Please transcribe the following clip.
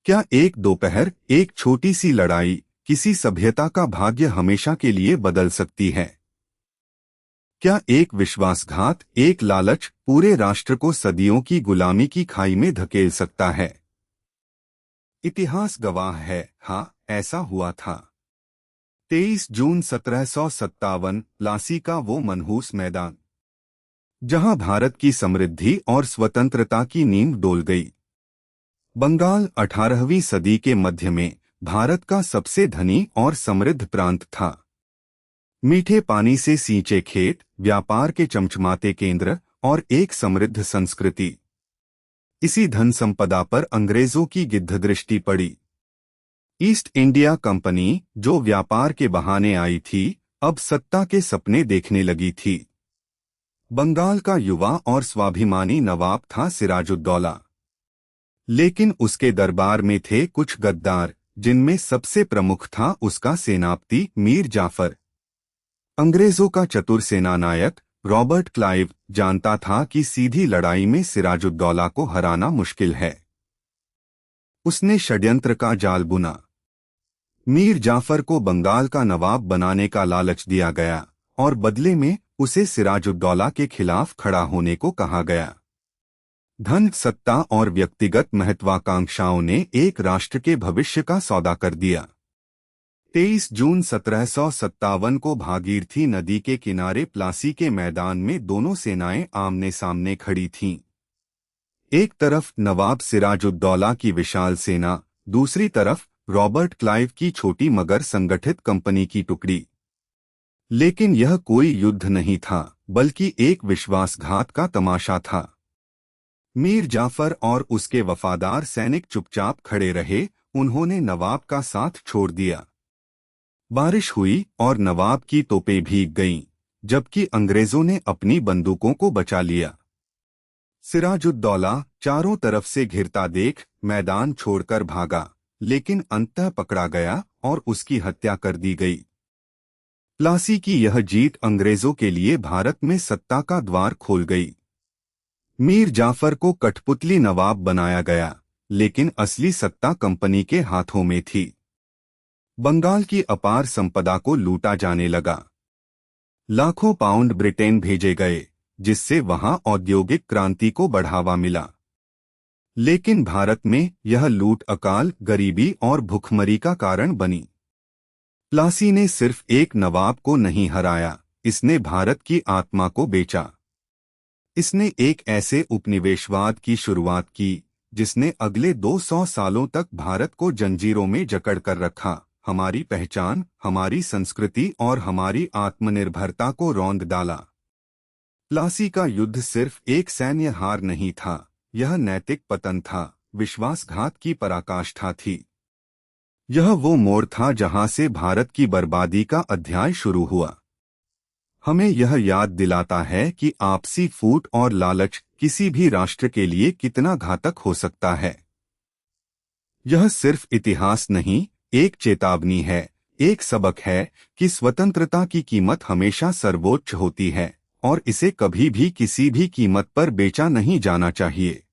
क्या एक दोपहर, एक छोटी सी लड़ाई किसी सभ्यता का भाग्य हमेशा के लिए बदल सकती है? क्या एक विश्वासघात, एक लालच पूरे राष्ट्र को सदियों की गुलामी की खाई में धकेल सकता है? इतिहास गवाह है, हाँ, ऐसा हुआ था। 23 जून 1757, प्लासी का वो मनहूस मैदान, जहां भारत की समृद्धि और स्वतंत्रता की नींव डोल गई। बंगाल 18वीं सदी के मध्य में भारत का सबसे धनी और समृद्ध प्रांत था। मीठे पानी से सींचे खेत, व्यापार के चमचमाते केंद्र और एक समृद्ध संस्कृति। इसी धन संपदा पर अंग्रेजों की गिद्धदृष्टि पड़ी। ईस्ट इंडिया कंपनी, जो व्यापार के बहाने आई थी, अब सत्ता के सपने देखने लगी थी। बंगाल का युवा और स्वाभिमानी नवाब था सिराजुद्दौला, लेकिन उसके दरबार में थे कुछ गद्दार, जिनमें सबसे प्रमुख था उसका सेनापति मीर जाफर। अंग्रेजों का चतुर सेनानायक रॉबर्ट क्लाइव जानता था कि सीधी लड़ाई में सिराजुद्दौला को हराना मुश्किल है। उसने षड्यंत्र का जाल बुना। मीर जाफर को बंगाल का नवाब बनाने का लालच दिया गया और बदले में उसे सिराजुद्दौला के खिलाफ खड़ा होने को कहा गया। धन, सत्ता और व्यक्तिगत महत्वाकांक्षाओं ने एक राष्ट्र के भविष्य का सौदा कर दिया। 23 जून 1757 को भागीरथी नदी के किनारे प्लासी के मैदान में दोनों सेनाएं आमने सामने खड़ी थीं। एक तरफ नवाब सिराजुद्दौला की विशाल सेना, दूसरी तरफ रॉबर्ट क्लाइव की छोटी मगर संगठित कंपनी की टुकड़ी। लेकिन यह कोई युद्ध नहीं था, बल्कि एक विश्वासघात का तमाशा था। मीर जाफर और उसके वफादार सैनिक चुपचाप खड़े रहे, उन्होंने नवाब का साथ छोड़ दिया। बारिश हुई और नवाब की तोपें भीग गईं, जबकि अंग्रेजों ने अपनी बंदूकों को बचा लिया। सिराजुद्दौला चारों तरफ से घिरता देख मैदान छोड़कर भागा, लेकिन अंततः पकड़ा गया और उसकी हत्या कर दी गई। प्लासी की यह जीत अंग्रेजों के लिए भारत में सत्ता का द्वार खोल गई। मीर जाफर को कठपुतली नवाब बनाया गया, लेकिन असली सत्ता कंपनी के हाथों में थी। बंगाल की अपार संपदा को लूटा जाने लगा। लाखों पाउंड ब्रिटेन भेजे गए, जिससे वहां औद्योगिक क्रांति को बढ़ावा मिला। लेकिन भारत में यह लूट अकाल, गरीबी और भुखमरी का कारण बनी। प्लासी ने सिर्फ एक नवाब को नहीं हराया, इसने भारत की आत्मा को बेचा। इसने एक ऐसे उपनिवेशवाद की शुरुआत की, जिसने अगले 200 सालों तक भारत को जंजीरों में जकड़ कर रखा, हमारी पहचान, हमारी संस्कृति और हमारी आत्मनिर्भरता को रौंद डाला। प्लासी का युद्ध सिर्फ एक सैन्य हार नहीं था, यह नैतिक पतन था, विश्वासघात की पराकाष्ठा थी। यह वो मोड़ था जहां से भारत की बर्बादी का अध्याय शुरू हुआ। हमें यह याद दिलाता है कि आपसी फूट और लालच किसी भी राष्ट्र के लिए कितना घातक हो सकता है। यह सिर्फ इतिहास नहीं, एक चेतावनी है, एक सबक है कि स्वतंत्रता की कीमत हमेशा सर्वोच्च होती है और इसे कभी भी किसी भी कीमत पर बेचा नहीं जाना चाहिए।